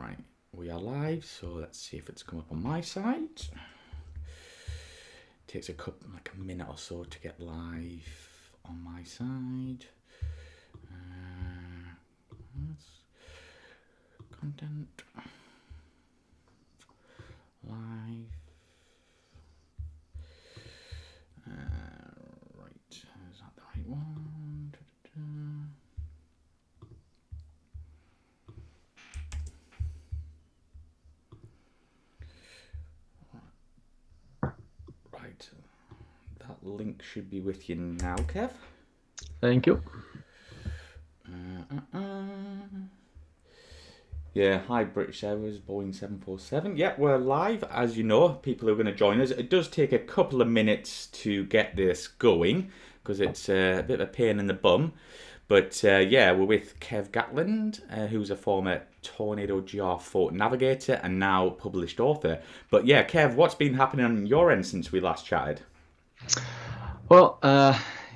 Right, we are live, so let's see if it's come up on my side. Takes a minute or so to get live on my side. Content. Live. Right, is that the right one? Right, that link should be with you now, Kev. Thank you. Yeah, hi British Airways, Boeing 747. Yeah, we're live, as you know, people who are going to join us. It does take a couple of minutes to get this going, because it's a bit of a pain in the bum. But yeah, we're with Kev Gatland, who's a former Tornado GR4 navigator and now published author. But yeah, Kev, what's been happening on your end since we last chatted? Well,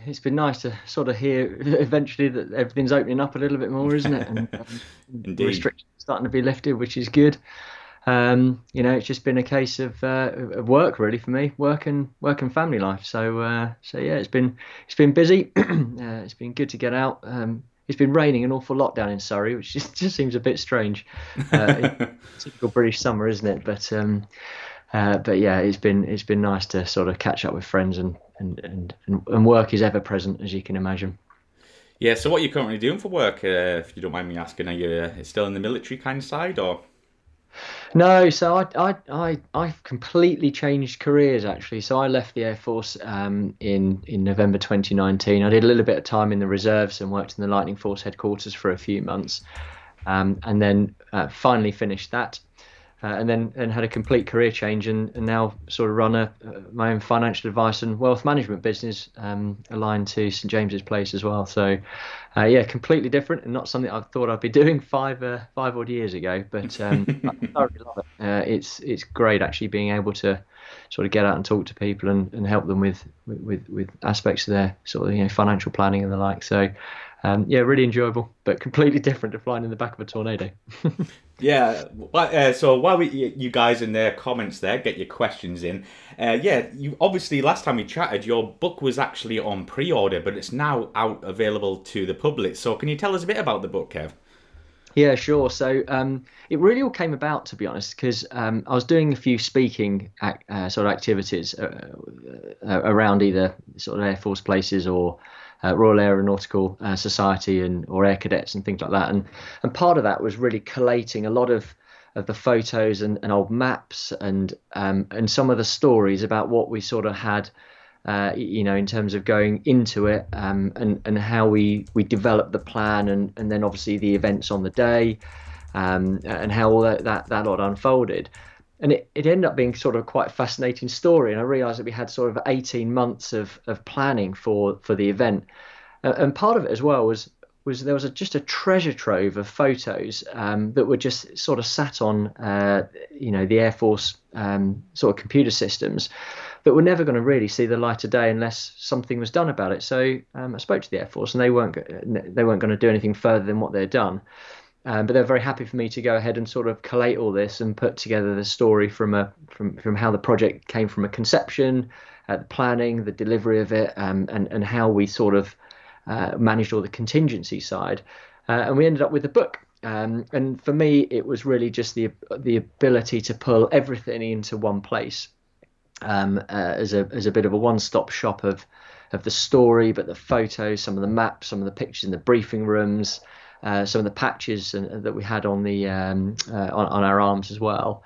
it's been nice to sort of hear eventually that everything's opening up a little bit more, isn't it? And Indeed. restrictions starting to be lifted, which is good. It's just been a case of work really for me, work and family life. So yeah, it's been busy. It's been good to get out. It's been raining an awful lot down in Surrey, which just seems a bit strange. Typical British summer, isn't it? But yeah, it's been nice to sort of catch up with friends and work is ever present, as you can imagine. Yeah. So what are you currently doing for work? If you don't mind me asking, are you still in the military kind of side, or? No, so I completely changed careers actually. So I left the Air Force in November 2019. I did a little bit of time in the reserves and worked in the Lightning Force headquarters for a few months, and then finally finished that. And then had a complete career change and now sort of run my own financial advice and wealth management business aligned to St James's Place as well. So yeah, completely different and not something I thought I'd be doing five odd years ago. But I thoroughly love it. It's great actually being able to sort of get out and talk to people and help them with aspects of their sort of financial planning and the like. So yeah, really enjoyable, but completely different to flying in the back of a Tornado. Yeah, so while you guys in their comments there, get your questions in. Yeah, you obviously last time we chatted, your book was actually on pre-order, but it's now out available to the public. So can you tell us a bit about the book, Kev? Yeah, sure. So it really all came about, to be honest, because I was doing a few speaking sort of activities around either sort of Air Force places or Royal Aeronautical Society or Air Cadets and things like that. And part of that was really collating a lot of the photos and old maps and some of the stories about what we sort of had, in terms of going into it and how we developed the plan and then obviously the events on the day and how all that lot unfolded. And it ended up being sort of quite a fascinating story. And I realised that we had sort of 18 months of planning for the event. And part of it as well was there was just a treasure trove of photos that were just sort of sat on, the Air Force sort of computer systems that were never going to really see the light of day unless something was done about it. So I spoke to the Air Force and they weren't going to do anything further than what they'd done. But they're very happy for me to go ahead and sort of collate all this and put together the story from how the project came from a conception, the planning, the delivery of it, and how we sort of managed all the contingency side. And we ended up with a book. And for me, it was really just the ability to pull everything into one place as a bit of a one-stop shop of the story, but the photos, some of the maps, some of the pictures in the briefing rooms. Some of the patches that we had on the on our arms as well,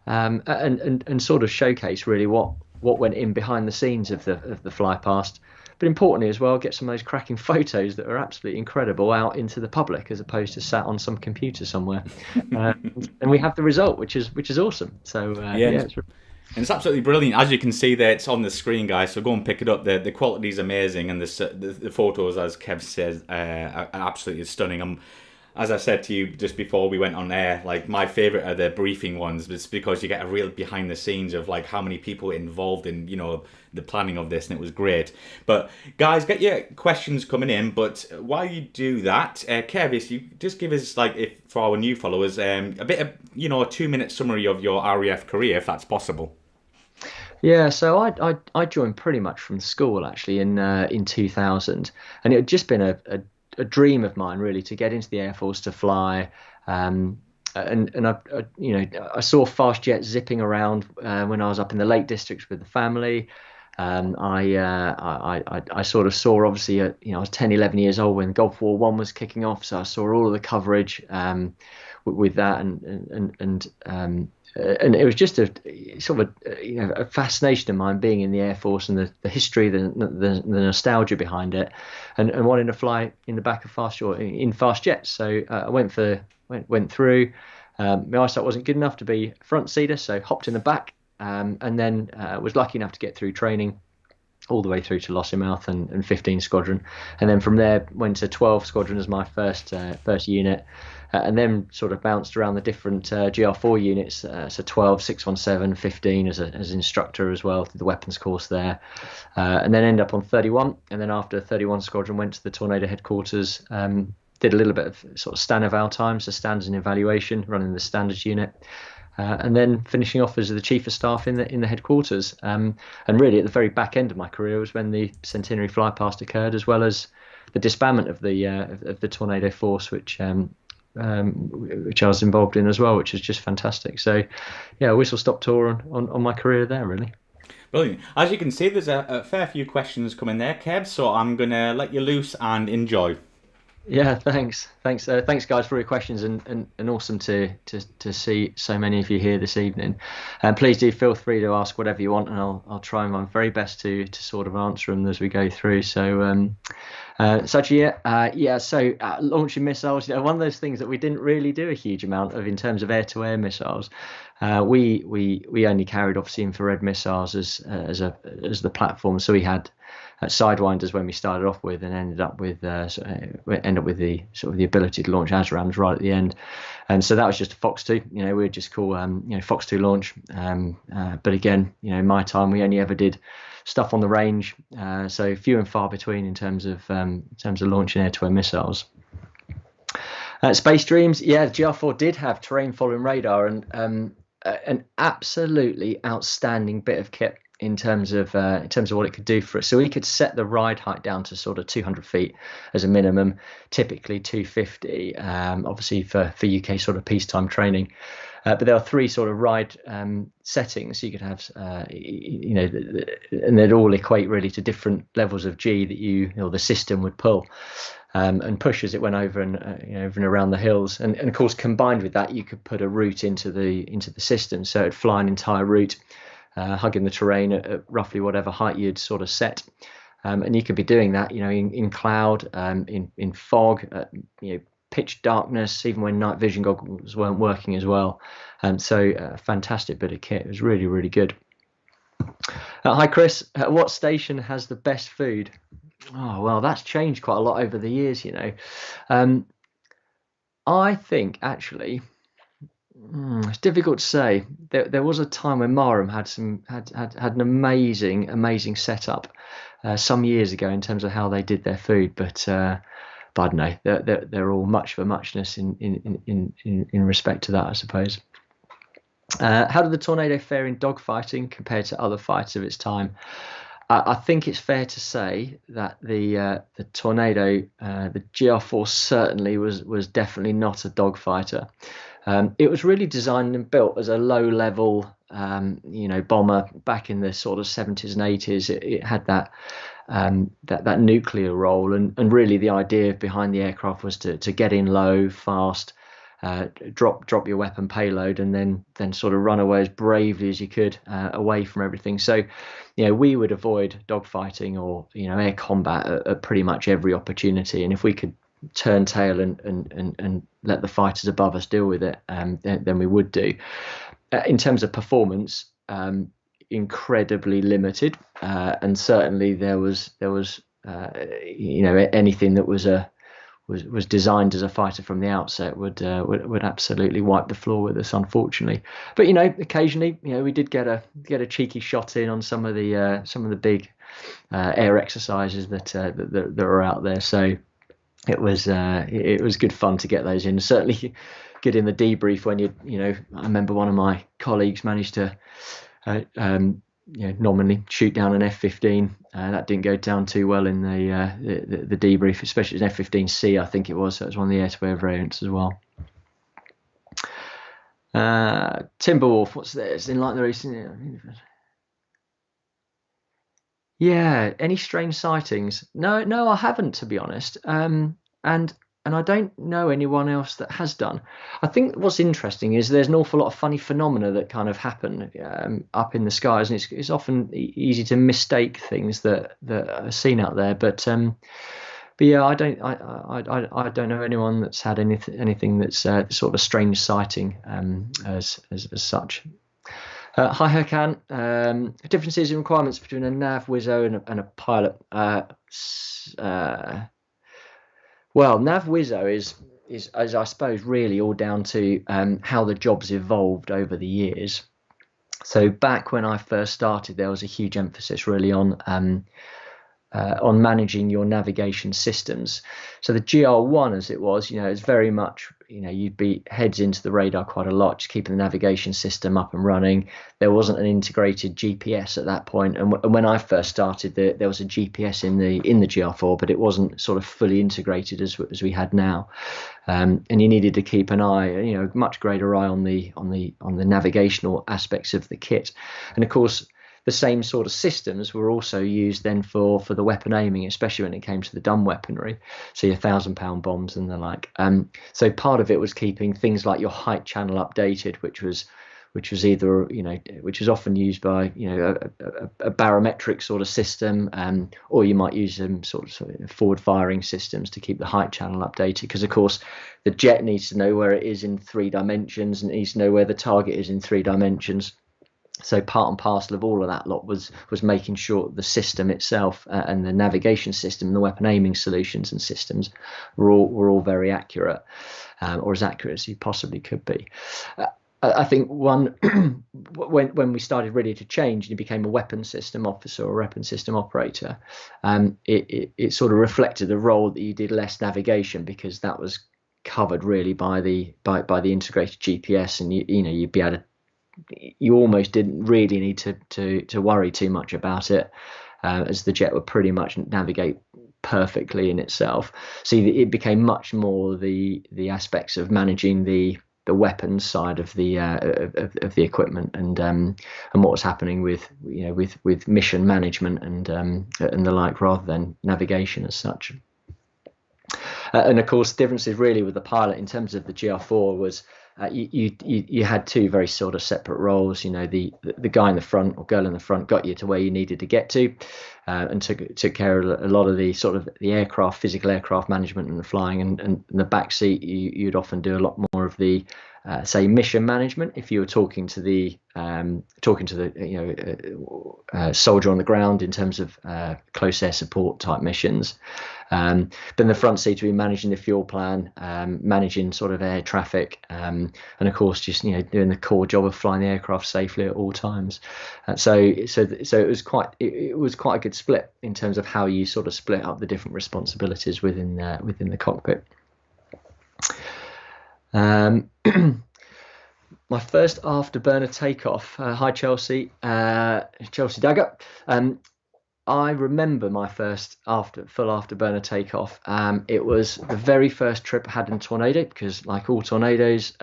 and sort of showcase really what went in behind the scenes of the fly past, but importantly as well get some of those cracking photos that are absolutely incredible out into the public as opposed to sat on some computer somewhere, and we have the result, which is awesome. So yeah. And it's absolutely brilliant. As you can see there, it's on the screen, guys, so go and pick it up. The quality is amazing, and the photos, as Kev says, are absolutely stunning. as I said to you just before we went on air, like my favorite are the briefing ones, but it's because you get a real behind the scenes of like how many people involved in, the planning of this, and it was great. But guys, get your questions coming in. But while you do that, Kev, if you just give us, like, if for our new followers, a bit of, a 2-minute summary of your RAF career, if that's possible. Yeah, so I joined pretty much from school actually in 2000, and it had just been a dream of mine really to get into the Air Force, to fly. And I saw fast jets zipping around when I was up in the Lake Districts with the family. I sort of saw, obviously, I was 10, 11 years old when Gulf War One was kicking off, so I saw all of the coverage with that, and it was just a sort of a fascination of mine being in the Air Force, and the history, the nostalgia behind it, and wanting to fly in the back of fast jets. So I went through. My eyesight wasn't good enough to be front seater, so hopped in the back, and then was lucky enough to get through training all the way through to Lossiemouth and 15 Squadron, and then from there went to 12 Squadron as my first unit. And then sort of bounced around the different GR4 units, so 12, 617, 15 as instructor as well, did the weapons course there, and then ended up on 31. And then after 31 Squadron, went to the Tornado headquarters, did a little bit of sort of stand eval time, so standards and evaluation, running the standards unit, and then finishing off as the chief of staff in the headquarters. And really at the very back end of my career was when the centenary flypast occurred, as well as the disbandment of the Tornado force, which I was involved in as well, which is just fantastic. So yeah, whistle stop tour on my career there, really. Brilliant. As you can see, there's a fair few questions coming there, Kev, so I'm going to let you loose and enjoy. Yeah, thanks guys for your questions, and awesome to see so many of you here this evening. And please do feel free to ask whatever you want, and I'll try my very best to sort of answer them as we go through. So launching missiles, one of those things that we didn't really do a huge amount of in terms of air-to-air missiles. We only carried obviously infrared missiles as the platform. So we had sidewinders when we started off with, and ended up with the sort of the ability to launch ASRAMs right at the end. And so that was just a Fox 2. We would just call Fox 2 launch. But again, in my time, we only ever did stuff on the range, so few and far between in terms of launching air-to-air missiles. Space Dreams, yeah, GR4 did have terrain following radar, and an absolutely outstanding bit of kit in terms of what it could do for us. So we could set the ride height down to sort of 200 feet as a minimum, typically 250, obviously for UK sort of peacetime training. But there are 3 sort of ride settings. So you could have, and they'd all equate really to different levels of G that the system would pull and push as it went over and over and around the hills. And of course, combined with that, you could put a route into the system, so it'd fly an entire route, hugging the terrain at roughly whatever height you'd sort of set. And you could be doing that, in cloud, in fog, pitch darkness, even when night vision goggles weren't working as well. So a fantastic bit of kit. It was really, really good. Hi, Chris. What station has the best food? Oh, well, that's changed quite a lot over the years, I think, actually, it's difficult to say. There was a time when Marham had an amazing setup some years ago in terms of how they did their food, but I don't know. They're all much for muchness in respect to that, I suppose. How did the Tornado fare in dogfighting compared to other fights of its time? I think it's fair to say that the Tornado, the GR4, certainly was definitely not a dogfighter. It was really designed and built as a low-level, bomber back in the sort of 70s and 80s. It had that nuclear role, and really the idea behind the aircraft was to get in low, fast, drop your weapon payload, and then sort of run away as bravely as you could away from everything. So, we would avoid dogfighting or air combat at pretty much every opportunity, and if we could turn tail and let the fighters above us deal with it, then we would do. In terms of performance, incredibly limited, and certainly there was anything that was was designed as a fighter from the outset would absolutely wipe the floor with us, unfortunately. But occasionally, we did get a cheeky shot in on some of the big air exercises that are out there. So it was good fun to get those in. Certainly good in the debrief when I remember one of my colleagues managed to nominally shoot down an F-15. That didn't go down too well in the debrief, especially an F-15C, I think it was. So it was one of the air-to-air variants as well. Timberwolf, what's this? In like the recent... Yeah, any strange sightings? No, I haven't, to be honest. And I don't know anyone else that has done. I think what's interesting is there's an awful lot of funny phenomena that kind of happen up in the skies, and it's often easy to mistake things that are seen out there. But yeah, I don't know anyone that's had anything that's sort of a strange sighting as such. Hi Herkan. Differences in requirements between a nav wizzo and a pilot. Well, nav wizzo is I suppose really all down to how the job's evolved over the years. So back when I first started, there was a huge emphasis really on managing your navigation systems. So the GR1, as it was, it's very much, you'd be heads into the radar quite a lot, just keeping the navigation system up and running. There wasn't an integrated GPS at that point, and when I first started, there was a GPS in the GR4, but it wasn't sort of fully integrated as we had now. And you needed to keep an eye, much greater eye on the navigational aspects of the kit, and of course, the same sort of systems were also used then for the weapon aiming, especially when it came to the dumb weaponry, so your 1,000-pound bombs and the like. So part of it was keeping things like your height channel updated, which was either which was often used by a barometric sort of system, or you might use some sort of forward firing systems to keep the height channel updated, because of course the jet needs to know where it is in 3 dimensions and needs to know where the target is in 3 dimensions. So part and parcel of all of that lot was making sure the system itself and the navigation system and the weapon aiming solutions and systems were all very accurate, or as accurate as you possibly could be. I think when we started really to change and you became a weapon system officer or weapon system operator, it sort of reflected the role that you did less navigation, because that was covered really by the integrated GPS, and you'd be able to. You almost didn't really need to worry too much about it, as the jet would pretty much navigate perfectly in itself. So it became much more the aspects of managing the weapons side of the equipment and what was happening with mission management and the like, rather than navigation as such. And of course, the differences really with the pilot in terms of the GR4 was you had 2 very sort of separate roles. The guy in the front or girl in the front got you to where you needed to get to, and took care of a lot of the sort of the physical aircraft management and the flying, and in the back seat you'd often do a lot more of the say mission management if you were talking to the soldier on the ground in terms of close air support type missions. Then the front seat will be managing the fuel plan, managing sort of air traffic, and of course just doing the core job of flying the aircraft safely at all times. So it was quite a good split in terms of how you sort of split up the different responsibilities within the cockpit. My first afterburner takeoff. Hi Chelsea, Chelsea Dagger. I remember my first full afterburner takeoff. It was the very first trip I had in Tornado, because like all Tornadoes,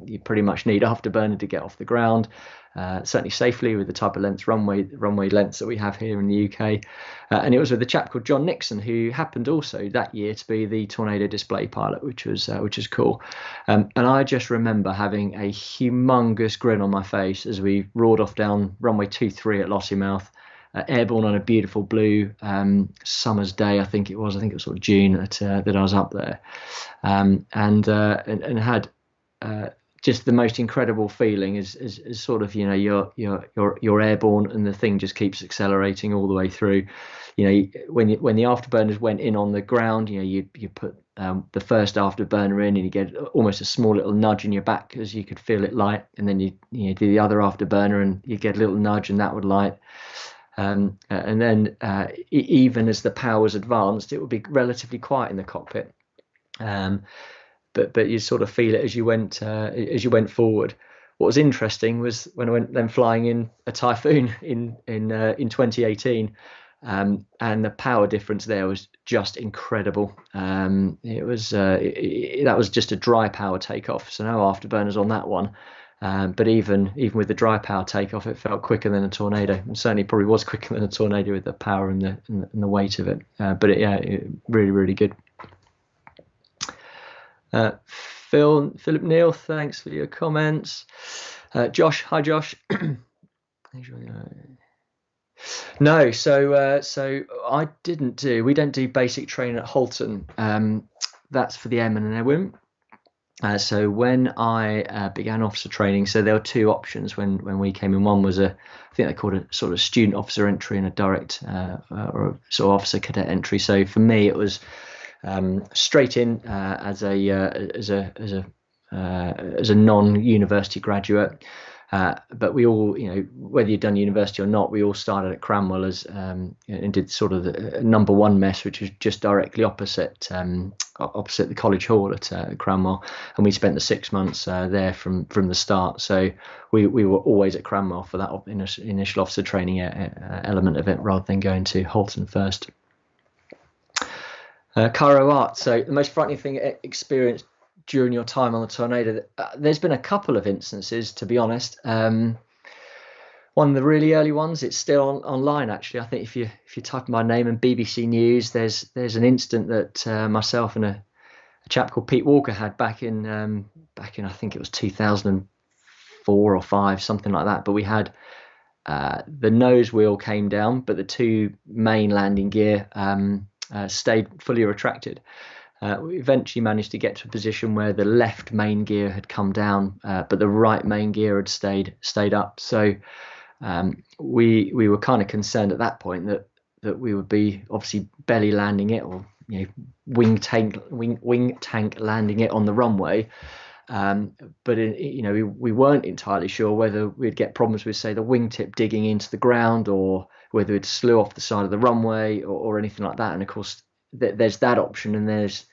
you pretty much need afterburner to get off the ground, certainly safely with the type of runway lengths that we have here in the UK. And it was with a chap called John Nixon, who happened also that year to be the Tornado display pilot, which was cool. And I just remember having a humongous grin on my face as we roared off down runway 23 at Lossiemouth. Airborne on a beautiful blue summer's day, I think it was sort of June that I was up there, and had just the most incredible feeling is sort of, you're airborne and the thing just keeps accelerating all the way through. When the afterburners went in on the ground, you put the first afterburner in and you get almost a small little nudge in your back as you could feel it light, and then you do the other afterburner and you get a little nudge and that would light. And then even as the power was advanced, it would be relatively quiet in the cockpit. But you sort of feel it as you went forward. What was interesting was when I went then flying in a Typhoon in 2018, and the power difference there was just incredible. It was that was just a dry power takeoff, so no afterburners on that one. But even with the dry power takeoff, it felt quicker than a Tornado, and certainly probably was quicker than a Tornado with the power and the weight of it. But it really, really good. Philip Neal, thanks for your comments. Josh, hi Josh. No, so we don't do basic training at Halton. That's for the airmen and airwomen. So when I began officer training, so there were two options when we came in. One was I think they called it sort of student officer entry and a direct or sort of officer cadet entry. So for me, it was straight in as a non-university graduate. But we all, whether you'd done university or not, we all started at Cranwell as and did sort of the number one mess, which was just directly opposite the college hall at Cranwell, and we spent the 6 months there from the start. So we were always at Cranwell for that initial officer training element of it, rather than going to Halton first. Cairo Art. So the most frightening thing experienced during your time on the Tornado, there's been a couple of instances, to be honest. One of the really early ones, it's still online actually. I think if you type my name in BBC News, there's an incident that myself and a chap called Pete Walker had back in I think it was 2004 or 5, something like that. But we had the nose wheel came down, but the two main landing gear stayed fully retracted. We eventually managed to get to a position where the left main gear had come down, but the right main gear had stayed up. So we were kind of concerned at that point that we would be obviously belly landing it, or wing tank landing it on the runway. But we weren't entirely sure whether we'd get problems with, say, the wingtip digging into the ground, or whether it slew off the side of the runway or anything like that. And of course, there's that option, and there's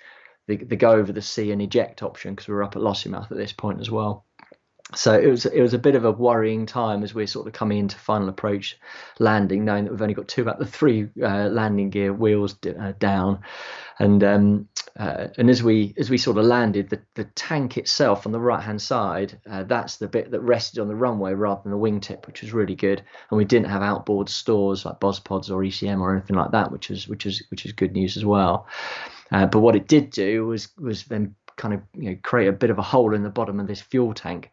the go over the sea and eject option, because we were up at Lossiemouth at this point as well. So it was a bit of a worrying time as we're sort of coming into final approach landing, knowing that we've only got 2 out of the 3 landing gear wheels down, and as we sort of landed, the tank itself on the right hand side, that's the bit that rested on the runway rather than the wingtip, which was really good. And we didn't have outboard stores like BOSPODs or ECM or anything like that, which is good news as well. But what it did do was then kind of create a bit of a hole in the bottom of this fuel tank,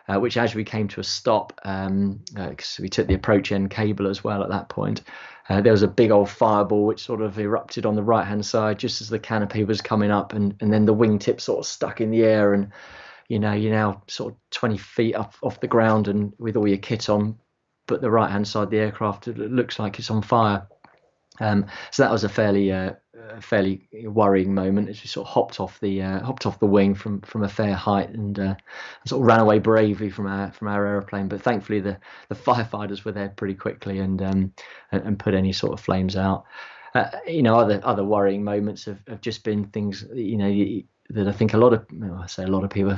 which as we came to a stop, because we took the approach end cable as well at that point, there was a big old fireball which sort of erupted on the right hand side just as the canopy was coming up, and then the wingtip sort of stuck in the air, and you're now sort of 20 feet up off the ground and with all your kit on, but the right hand side of the aircraft, it looks like it's on fire. So that was a fairly worrying moment as we sort of hopped off the wing from a fair height, and sort of ran away bravely from our aeroplane. But thankfully the firefighters were there pretty quickly and put any sort of flames out. Other worrying moments have just been things that I think a lot of people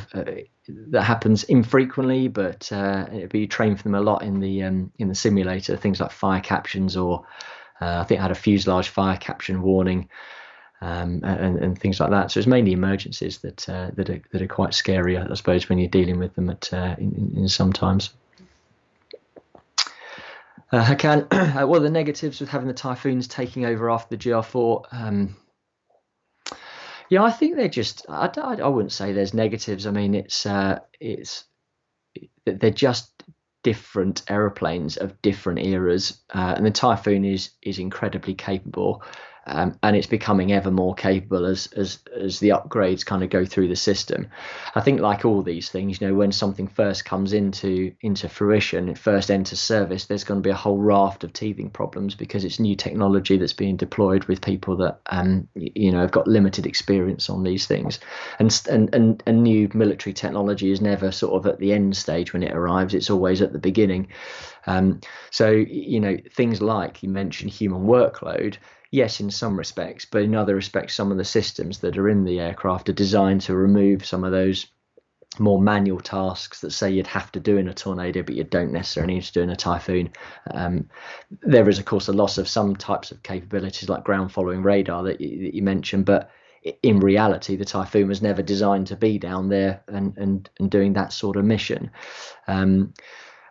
that happens infrequently, but you train for them a lot in the simulator. Things like fire captions, or I think I had a fuselage fire caption warning, and things like that. So it's mainly emergencies that are quite scary, I suppose, when you're dealing with them in sometimes. Hakan, what are the negatives with having the Typhoons taking over after the GR4? I think they're just. I wouldn't say there's negatives. I mean, they're just different aeroplanes of different eras, and the Typhoon is incredibly capable. and it's becoming ever more capable as the upgrades kind of go through the system. I think, like all these things, when something first comes into fruition, it first enters service, there's going to be a whole raft of teething problems because it's new technology that's being deployed with people that have got limited experience on these things, and new military technology is never sort of at the end stage when it arrives. It's always at the beginning. So things like you mentioned human workload, yes, in some respects, but in other respects, some of the systems that are in the aircraft are designed to remove some of those more manual tasks that, say, you'd have to do in a Tornado, but you don't necessarily need to do in a Typhoon. There is, of course, a loss of some types of capabilities like ground following radar that you mentioned, but in reality, the Typhoon was never designed to be down there and doing that sort of mission.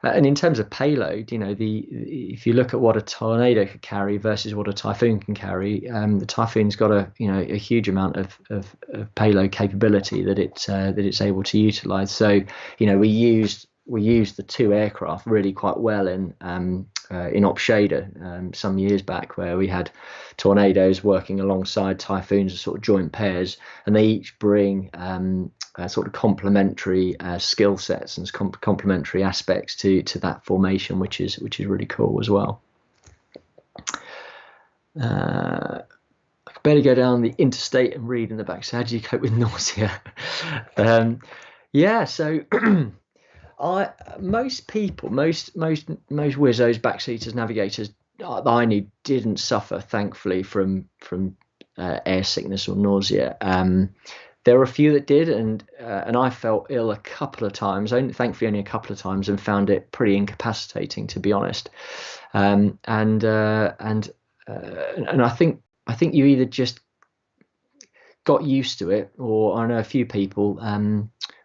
And in terms of payload, if you look at what a Tornado could carry versus what a Typhoon can carry, the Typhoon's got a huge amount of payload capability that it's able to utilize. So we used the two aircraft really quite well in Op Shader some years back, where we had Tornadoes working alongside Typhoons as sort of joint pairs, and they each bring sort of complementary skill sets and complementary aspects to that formation, which is really cool as well. I could barely go down the interstate and read in the back. So how do you cope with nausea? So most people, most Wizzos, backseaters, navigators that I knew didn't suffer, thankfully, from air sickness or nausea. There were a few that did, and I felt ill a couple of times, thankfully only a couple of times, and found it pretty incapacitating, to be honest. And I think you either just got used to it, or I know a few people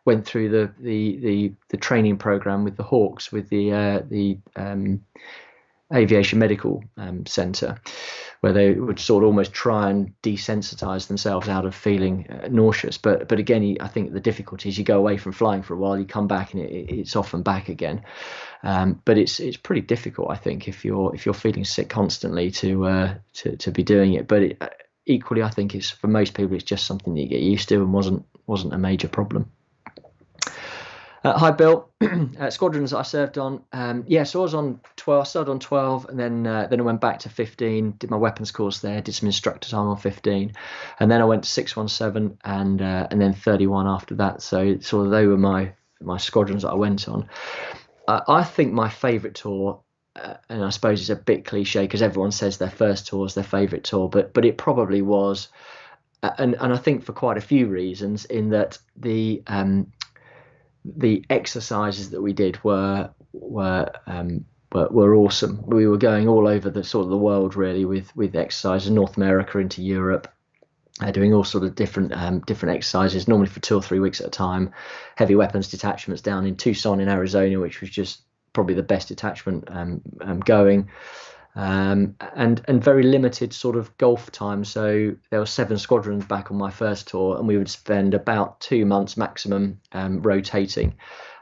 went through the training program with the Hawks, with the Aviation Medical Centre, where they would sort of almost try and desensitize themselves out of feeling nauseous. But again, I think the difficulty is you go away from flying for a while, you come back and it's off and back again. But it's pretty difficult, I think, if you're feeling sick constantly to be doing it. But equally, I think it's, for most people, it's just something that you get used to and wasn't a major problem. Hi, Bill. Squadrons that I served on. So I was on 12. I started on 12, and then I went back to 15. Did my weapons course there. Did some instructor time on 15, and then I went to 617 and then 31 after that. So sort of they were my squadrons that I went on. I think my favourite tour, and I suppose it's a bit cliche because everyone says their first tour is their favourite tour, but it probably was, and I think for quite a few reasons. In that the exercises that we did were awesome. We were going all over the sort of the world really with exercises, North America into Europe, doing all sort of different exercises, normally for 2 or 3 weeks at a time. Heavy weapons detachments down in Tucson in Arizona, which was just probably the best detachment going. And very limited sort of golf time. So there were 7 squadrons back on my first tour, and we would spend about 2 months maximum rotating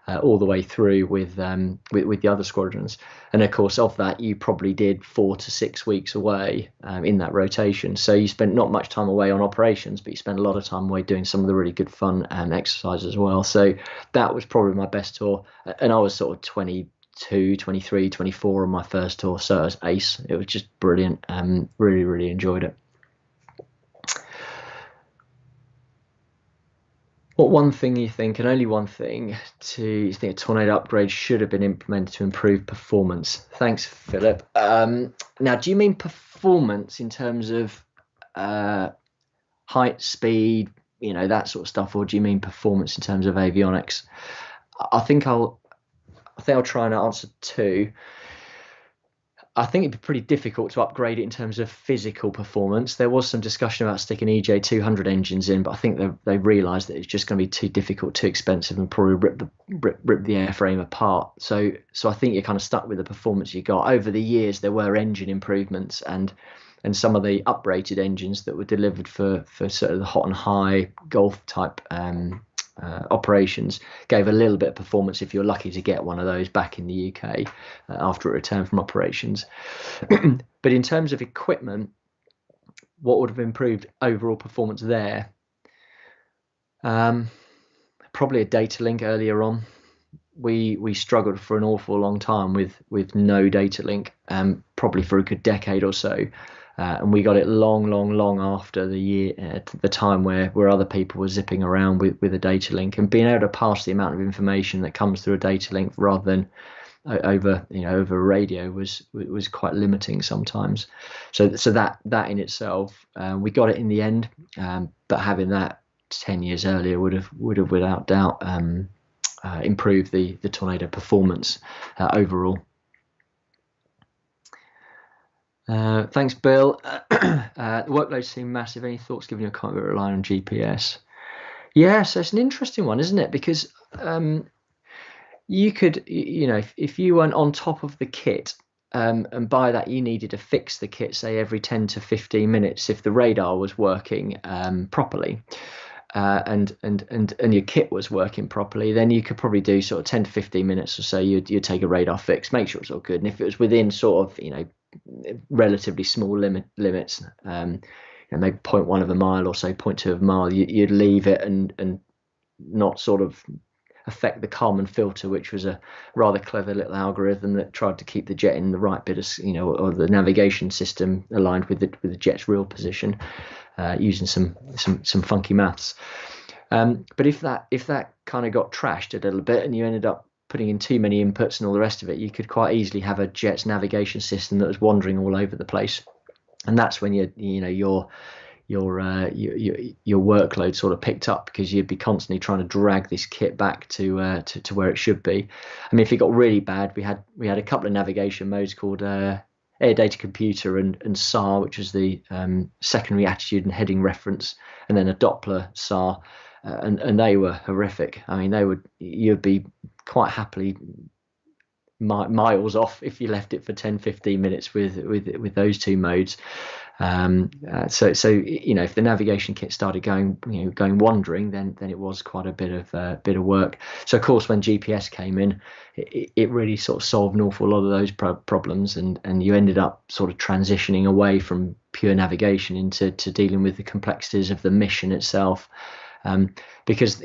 all the way through with the other squadrons. And of course, of that, you probably did 4 to 6 weeks away in that rotation. So you spent not much time away on operations, but you spent a lot of time away doing some of the really good fun exercises as well. So that was probably my best tour, and I was sort of 22, 23, 24 on my first tour, so it was ace. It was just brilliant. Really, really enjoyed it. What one thing you think, and only one thing, you think a Tornado upgrade should have been implemented to improve performance? Thanks, Philip. Now, do you mean performance in terms of height, speed, that sort of stuff, or do you mean performance in terms of avionics? I think I'll try and answer 2. I think it'd be pretty difficult to upgrade it in terms of physical performance. There was some discussion about sticking EJ200 engines in, but I think they realised that it's just going to be too difficult, too expensive, and probably rip the airframe apart. So I think you're kind of stuck with the performance you got. Over the years, there were engine improvements and some of the uprated engines that were delivered for sort of the hot and high Gulf type operations gave a little bit of performance if you're lucky to get one of those back in the UK after a return from operations. But in terms of equipment, what would have improved overall performance there? Probably a data link earlier on. We struggled for an awful long time with no data link, probably for a good decade or so. And we got it long after the time where other people were zipping around with a data link, and being able to pass the amount of information that comes through a data link rather than over radio was quite limiting sometimes. So that in itself, we got it in the end, but having that 10 years earlier would have without doubt improved the Tornado performance overall. Thanks, Bill. The workload seemed massive. Any thoughts given you can't rely on GPS? Yeah, so it's an interesting one, isn't it? Because you could, if you weren't on top of the kit, and by that you needed to fix the kit, say every 10 to 15 minutes, if the radar was working properly, and your kit was working properly, then you could probably do sort of 10 to 15 minutes or so. You'd take a radar fix, make sure it's all good, and if it was within sort of relatively small limits, maybe 0.1 of a mile or so, 0.2 of a mile, you'd leave it and not sort of affect the Kalman filter, which was a rather clever little algorithm that tried to keep the jet in the right bit of, or the navigation system aligned with the jet's real position, using some funky maths. But if that kind of got trashed a little bit and you ended up putting in too many inputs and all the rest of it, you could quite easily have a jet's navigation system that was wandering all over the place, and that's when your workload sort of picked up, because you'd be constantly trying to drag this kit back to where it should be. I mean, if it got really bad, we had a couple of navigation modes called Air Data Computer and SAR, which was the secondary attitude and heading reference, and then a Doppler SAR, and they were horrific. I mean, you'd be quite happily miles off if you left it for 10-15 minutes with those two modes. So if the navigation kit started going wandering, then it was quite a bit of work. So of course, when GPS came in, it really sort of solved an awful lot of those problems, and you ended up sort of transitioning away from pure navigation into dealing with the complexities of the mission itself, because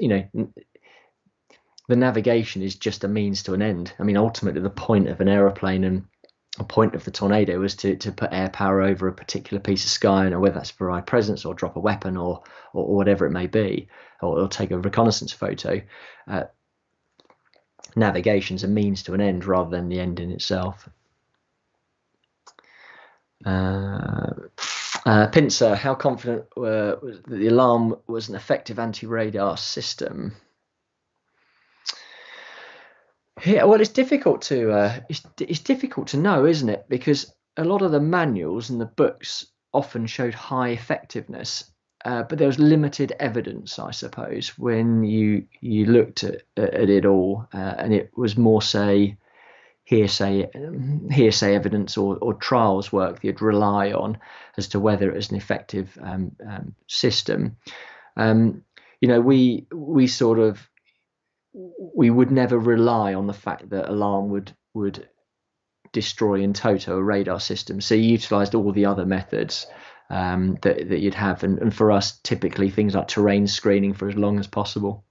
the navigation is just a means to an end. I mean, ultimately, the point of an aeroplane and a point of the Tornado was to put air power over a particular piece of sky, and whether that's provide presence or drop a weapon or whatever it may be, or take a reconnaissance photo. Navigation's a means to an end rather than the end in itself. Pincer, how confident was that the alarm was an effective anti-radar system? Yeah, well, it's difficult to it's difficult to know, isn't it? Because a lot of the manuals and the books often showed high effectiveness, but there was limited evidence, I suppose, when you looked at it all, and it was more, say, hearsay evidence or trials work that you'd rely on as to whether it was an effective system. We would never rely on the fact that alarm would destroy in toto a radar system. So you utilised all the other methods that you'd have, and for us, typically things like terrain screening for as long as possible.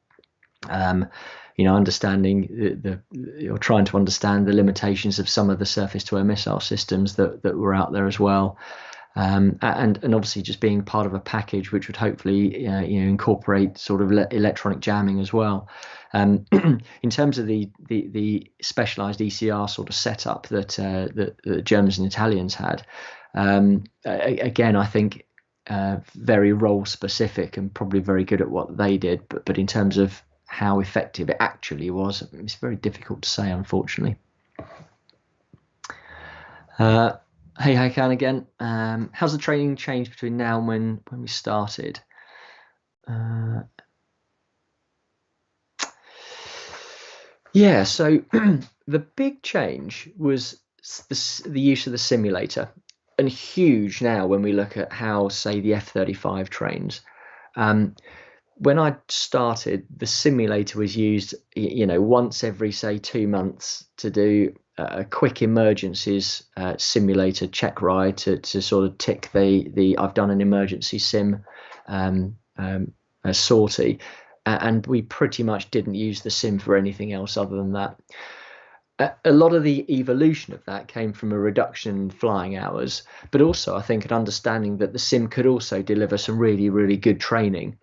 Understanding or trying to understand the limitations of some of the surface-to-air missile systems that were out there as well. And obviously just being part of a package which would hopefully incorporate sort of electronic jamming as well. In terms of the specialized ECR sort of setup that the Germans and Italians had, again, I think very role specific and probably very good at what they did, but in terms of how effective it actually was, it's very difficult to say, unfortunately. Hey, Hakan again. How's the training changed between now and when we started? Yeah, so the big change was the use of the simulator, and huge now when we look at how, say, the F35 trains. When I started, the simulator was used, once every, say, 2 months to do a quick emergencies simulator check ride to sort of tick the I've done an emergency sim a sortie, and we pretty much didn't use the sim for anything else other than that. A lot of the evolution of that came from a reduction in flying hours, but also I think an understanding that the sim could also deliver some really, really good training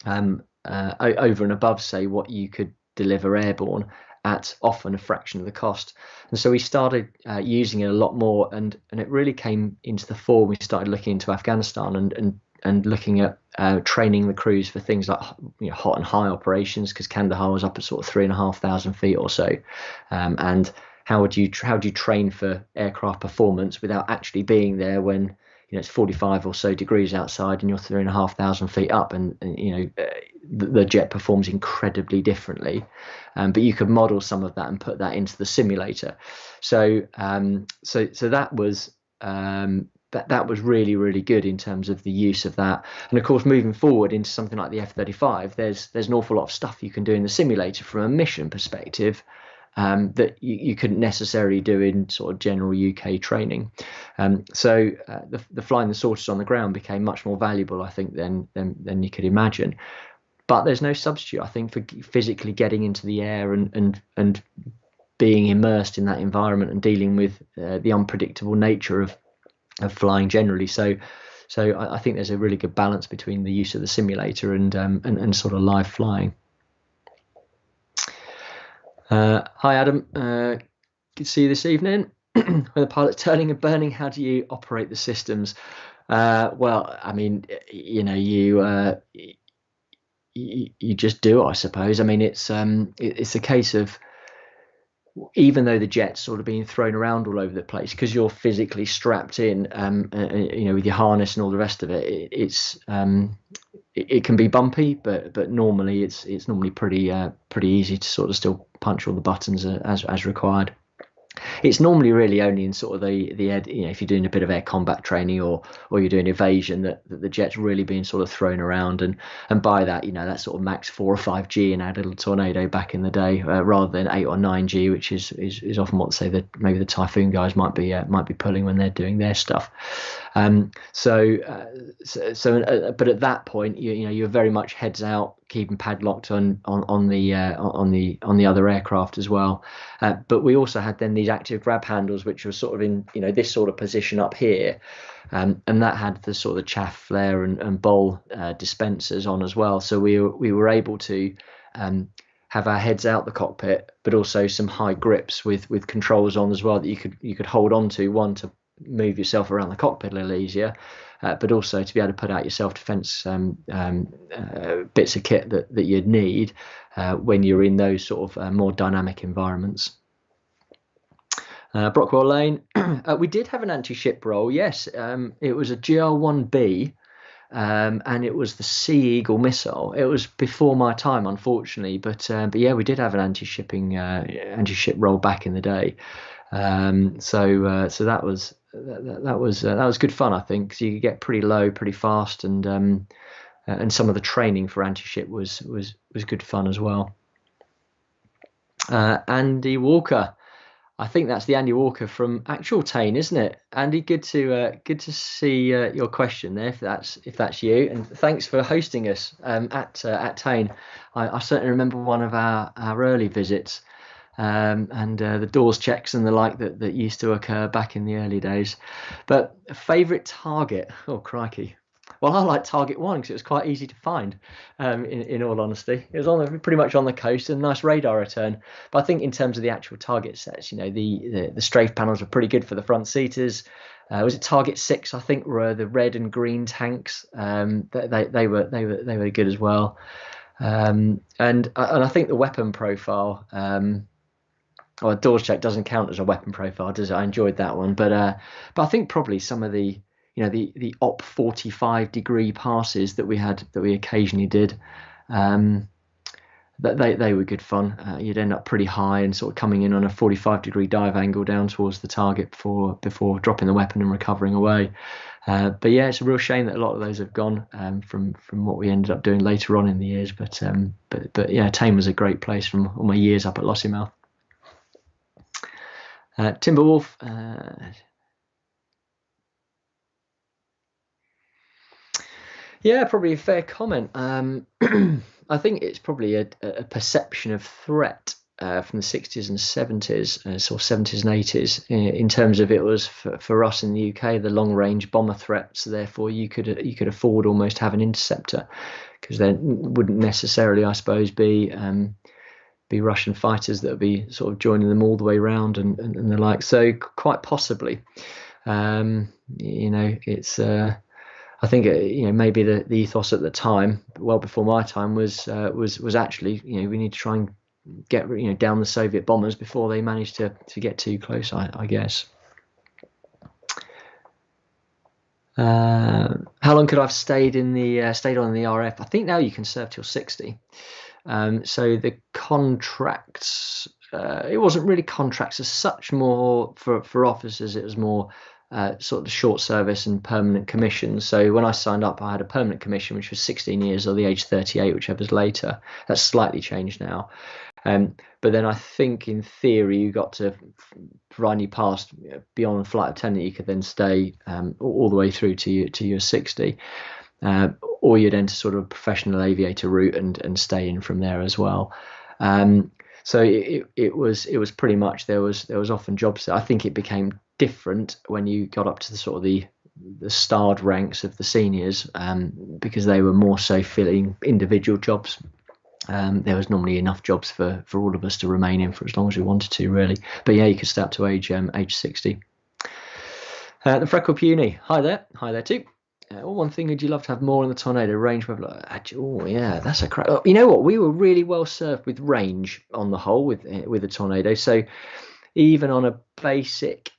over and above, say, what you could deliver airborne at often a fraction of the cost. And so we started using it a lot more, and it really came into the fore. We started looking into Afghanistan and looking at training the crews for things like hot and high operations, because Kandahar was up at sort of 3,500 feet or so, and how would you train for aircraft performance without actually being there when it's 45 or so degrees outside and you're 3,500 feet up, and the jet performs incredibly differently, but you could model some of that and put that into the simulator. So that was that was really, really good in terms of the use of that. And of course, moving forward into something like the F35, there's an awful lot of stuff you can do in the simulator from a mission perspective that you couldn't necessarily do in sort of general UK training. So the flying the sorties on the ground became much more valuable, I think, than you could imagine. But there's no substitute, I think, for physically getting into the air and being immersed in that environment and dealing with the unpredictable nature of flying generally. So I think there's a really good balance between the use of the simulator and sort of live flying. Hi Adam, good to see you this evening. When the pilot's turning and burning, how do you operate the systems? Well, I mean, you just do, I suppose. I mean, it's a case of, even though the jet's sort of being thrown around all over the place, because you're physically strapped in, with your harness and all the rest of it, it can be bumpy, but normally it's normally pretty easy to sort of still punch all the buttons as required. It's normally really only in sort of the air, if you're doing a bit of air combat training or you're doing evasion, that the jet's really being sort of thrown around, and by that, that sort of max 4 or 5G in our little Tornado back in the day, rather than 8 or 9G, which is often what, say, that maybe the Typhoon guys might be pulling when they're doing their stuff. But at that point, you're very much heads out, keeping padlocked on the other aircraft as well. But we also had then these active grab handles, which were sort of in this sort of position up here, and that had the sort of chaff flare and bowl dispensers on as well. So we were able to have our heads out the cockpit, but also some high grips with controls on as well that you could hold on to, one to move yourself around the cockpit a little easier, but also to be able to put out your self-defense bits of kit that you'd need when you're in those sort of more dynamic environments. Brockwell Lane, we did have an anti-ship roll, yes. It was a GR1B, and it was the Sea Eagle missile. It was before my time, unfortunately, but yeah, we did have an anti-ship roll back in the day. So that was good fun, I think, because you could get pretty low pretty fast, and some of the training for anti-ship was good fun as well. Andy Walker, I think that's the Andy Walker from actual Tain, isn't it? Andy, good to see your question there, if that's you, and thanks for hosting us at Tain. I certainly remember one of our early visits. And the doors checks and the like that used to occur back in the early days. But a favourite target? Oh, crikey. Well, I like Target 1 because it was quite easy to find, in all honesty. It was pretty much on the coast and nice radar return. But I think in terms of the actual target sets, the strafe panels were pretty good for the front seaters. Was it Target 6, I think, were the red and green tanks. They were good as well. And I think the weapon profile... Well, doors check doesn't count as a weapon profile, does it? I enjoyed that one, but I think probably some of the the op 45 degree passes that we occasionally did, that they were good fun. You'd end up pretty high and sort of coming in on a 45 degree dive angle down towards the target before dropping the weapon and recovering away. But yeah, it's a real shame that a lot of those have gone from what we ended up doing later on in the years. But yeah, Tain was a great place from all my years up at Lossiemouth. Timberwolf. Yeah, probably a fair comment. I think it's probably a perception of threat from the 60s and 70s, or 70s and 80s, in terms of it was for us in the UK the long range bomber threat. So therefore, you could afford almost to have an interceptor, because there wouldn't necessarily, I suppose, be Russian fighters that would be sort of joining them all the way around and the like. So quite possibly, it's. I think maybe the ethos at the time, well before my time, was actually we need to try and get down the Soviet bombers before they managed to get too close. I guess. How long could I have stayed on the RAF? I think now you can serve till 60. So the contracts, it wasn't really contracts as such, more for officers. It was more sort of short service and permanent commissions. So when I signed up, I had a permanent commission, which was 16 years or the age 38, whichever's later. That's slightly changed now. But then I think in theory you got to, providing you passed beyond the flight attendant, you could then stay all the way through to your 60. Or you'd enter sort of a professional aviator route and stay in from there as well. So it was pretty much, there was often jobs there. I think it became different when you got up to the sort of the starred ranks of the seniors, because they were more so filling individual jobs. There was normally enough jobs for all of us to remain in for as long as we wanted to, really. But yeah, you could stay up to age 60. The Freckle Puny, hi there too. One thing would you love to have more in the Tornado? Range? Oh yeah, that's a crap. You know what? We were really well served with range on the whole with the Tornado. So even on a basic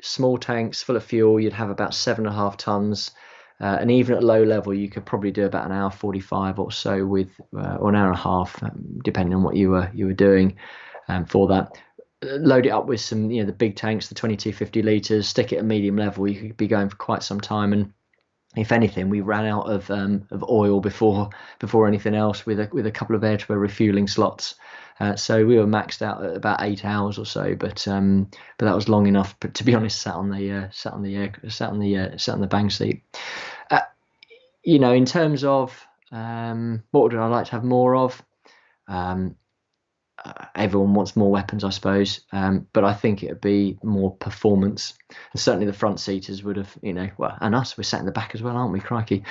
small tanks full of fuel, you'd have about 7.5 tons. And even at low level, you could probably do about an hour 45 or so with, or an hour and a half, depending on what you were doing for that. Load it up with some, the big tanks, the 2250 litres, stick it at medium level. You could be going for quite some time. And if anything, we ran out of oil before anything else with a couple of air turbo refueling slots. So we were maxed out at about 8 hours or so, but that was long enough. But to be honest, sat on the bang seat. In terms of what would I like to have more of? Everyone wants more weapons, I suppose, but I think it would be more performance. And certainly the front seaters would have, and us, we're sat in the back as well, aren't we? Crikey,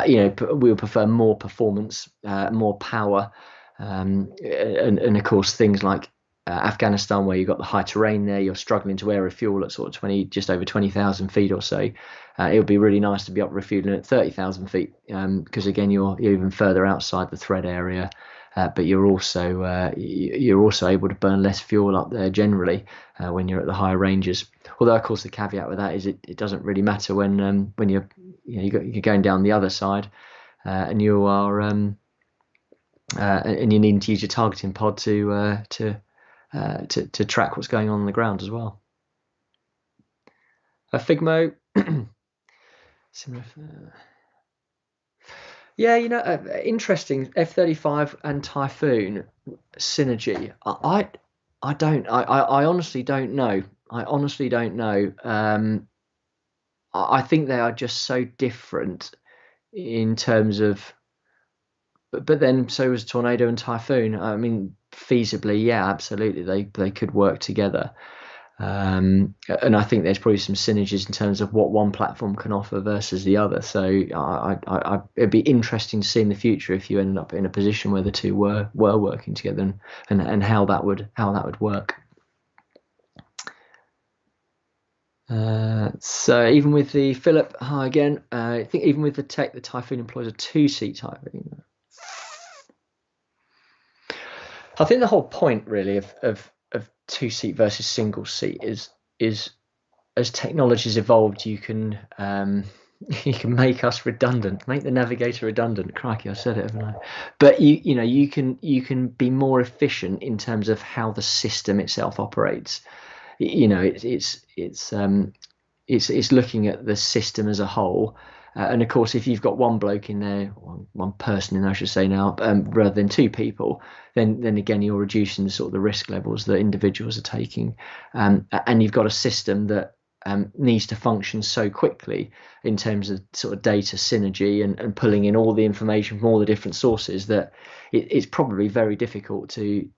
we would prefer more performance, more power, and of course things like Afghanistan, where you've got the high terrain there, you're struggling to air refuel at sort of just over 20,000 feet or so. It would be really nice to be up refueling at 30,000 feet, because again, you're even further outside the threat area. But you're also able to burn less fuel up there generally when you're at the higher ranges. Although, of course, the caveat with that is it doesn't really matter when you're going down the other side, and you are and you're needing to use your targeting pod to track what's going on the ground as well. Figmo, similar. Yeah, interesting. F35 and Typhoon synergy. I honestly don't know. I think they are just so different in terms of. But then so was Tornado and Typhoon. I mean, feasibly, yeah, absolutely, they could work together. And I think there's probably some synergies in terms of what one platform can offer versus the other. So it'd be interesting to see in the future if you ended up in a position where the two were working together, and how that would work. So even with the Philip, hi again. I think even with the tech, the Typhoon employs a 2-seat Typhoon. I think the whole point really of 2-seat versus single seat is as technology's evolved, you can make us redundant, make the navigator redundant. Crikey, I said it, haven't I? But you can be more efficient in terms of how the system itself operates. It's looking at the system as a whole, And of course, if you've got one bloke in there, one person in there, I should say now, rather than two people, then again you're reducing the sort of the risk levels that individuals are taking, and you've got a system that needs to function so quickly in terms of sort of data synergy and pulling in all the information from all the different sources that it's probably very difficult to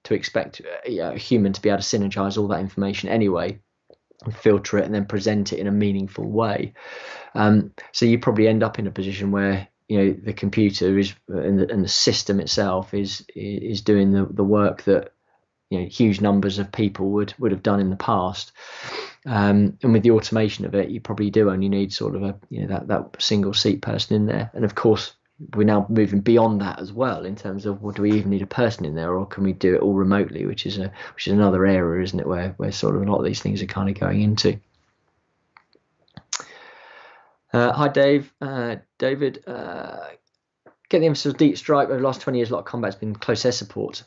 expect a human to be able to synergize all that information anyway, and filter it and then present it in a meaningful way. So you probably end up in a position where the computer is and the system itself is doing the work that huge numbers of people would have done in the past. And with the automation of it, you probably do only need sort of that single seat person in there. And of course, we're now moving beyond that as well in terms of, well, do we even need a person in there, or can we do it all remotely, which is another area, isn't it, where sort of a lot of these things are kind of going into. Hi, Dave. David, get the emphasis of deep strike. Over the last 20 years, a lot of combat's been close air support.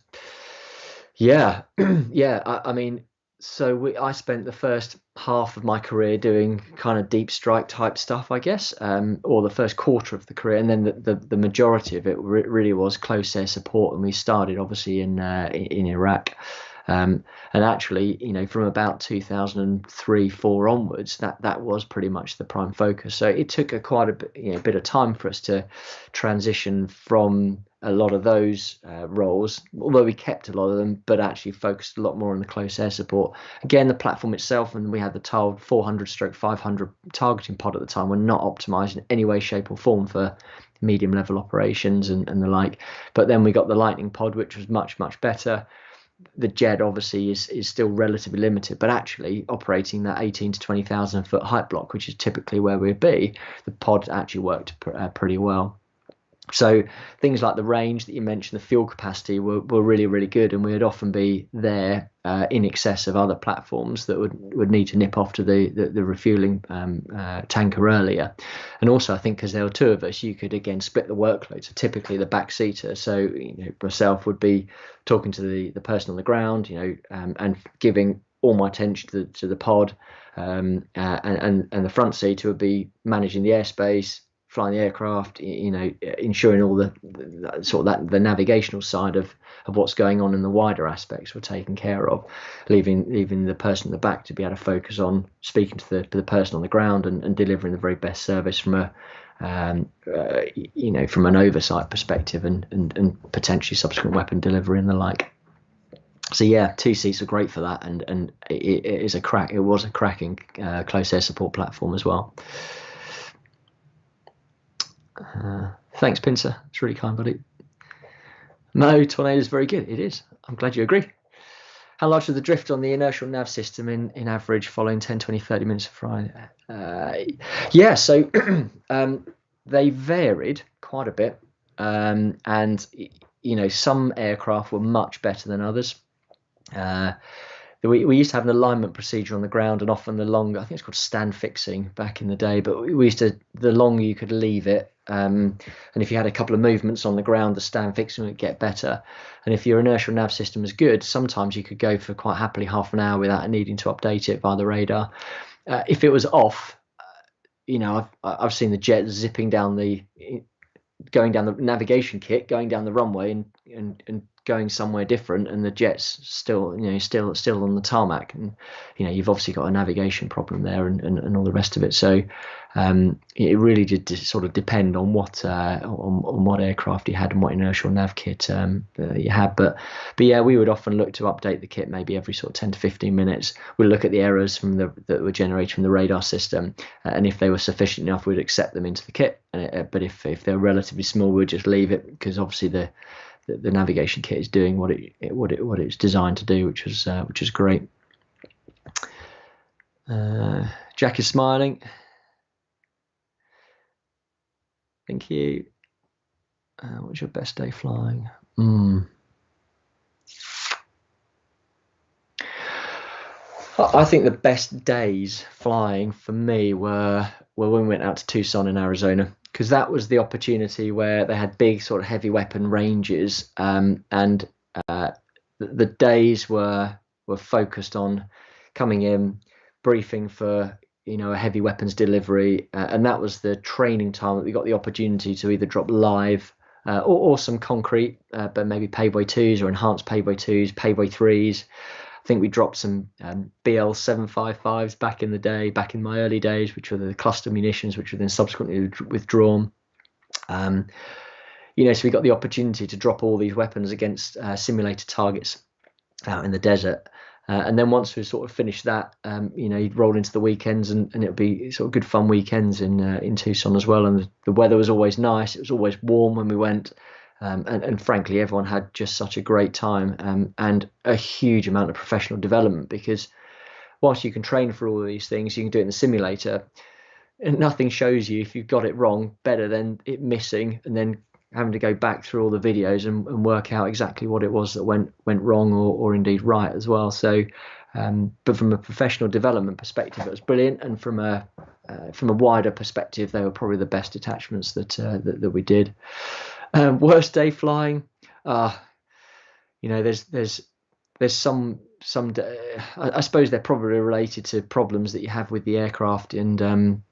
Yeah, yeah. I mean, so I spent the first half of my career doing kind of deep strike type stuff, I guess, or the first quarter of the career, and then the majority of it really was close air support. And we started obviously in Iraq. And actually, from about 2003-4 onwards, that was pretty much the prime focus. So it took quite a bit of time for us to transition from a lot of those roles, although we kept a lot of them, but actually focused a lot more on the close air support. Again, the platform itself, and we had the tiled 400/500 targeting pod at the time, were not optimized in any way, shape or form for medium level operations and the like. But then we got the Lightning pod, which was much, much better. The JED obviously is still relatively limited, but actually operating that 18 to 20,000 foot height block, which is typically where we'd be, the pod actually worked pretty well. So things like the range that you mentioned, the fuel capacity were really, really good, and we would often be there in excess of other platforms that would need to nip off to the refueling tanker earlier. And also, I think because there were two of us, you could again split the workload. So typically the back seater, so myself would be talking to the person on the ground, and giving all my attention to the pod, and the front seater would be managing the airspace, flying the aircraft, ensuring all the sort of that the navigational side of what's going on in the wider aspects were taken care of, leaving the person in the back to be able to focus on speaking to the person on the ground and delivering the very best service from a from an oversight perspective and potentially subsequent weapon delivery and the like. So yeah, two seats are great for that, and it was a cracking close air support platform as well. Thanks, Pincer. It's really kind, buddy. No, Tornado is very good. It is. I'm glad you agree. How large was the drift on the inertial nav system in average following 10, 20, 30 minutes of flying? Yeah, so they varied quite a bit. And, some aircraft were much better than others. We used to have an alignment procedure on the ground, and often the longer, I think it's called stand fixing back in the day, but we used to, the longer you could leave it, and if you had a couple of movements on the ground, the stand fixing would get better. And if your inertial nav system was good, sometimes you could go for quite happily half an hour without needing to update it via the radar. If it was off, I've seen the jet zipping going down the navigation kit, going down the runway and going somewhere different, and the jet's still on the tarmac, and you've obviously got a navigation problem there and all the rest of it. So it really did sort of depend on what aircraft you had and what inertial nav kit you had. But yeah, we would often look to update the kit maybe every sort of 10 to 15 minutes. We'd look at the errors that were generated from the radar system, and if they were sufficient enough, we'd accept them into the kit. But if they're relatively small, we'd just leave it, because obviously the navigation kit is doing what it's designed to do, which is great. Jack is smiling. Thank you. What's your best day flying? I think the best days flying for me were when we went out to Tucson in Arizona, because that was the opportunity where they had big sort of heavy weapon ranges, and the days were focused on coming in, briefing for a heavy weapons delivery, and that was the training time that we got the opportunity to either drop live or some concrete, but maybe paveway 2s or enhanced paveway 2s, paveway 3s. I think we dropped some BL 755s back in the day, back in my early days, which were the cluster munitions, which were then subsequently withdrawn. So we got the opportunity to drop all these weapons against simulated targets out in the desert. And then once we sort of finished that, you'd roll into the weekends, and it'd be sort of good fun weekends in Tucson as well. And the weather was always nice. It was always warm when we went. And frankly, everyone had just such a great time and a huge amount of professional development, because whilst you can train for all of these things, you can do it in the simulator, and nothing shows you if you've got it wrong better than it missing and then having to go back through all the videos and work out exactly what it was that went wrong or indeed right as well. So, but from a professional development perspective, it was brilliant, and from a wider perspective, they were probably the best detachments that we did. Worst day flying, there's some I suppose they're probably related to problems that you have with the aircraft, and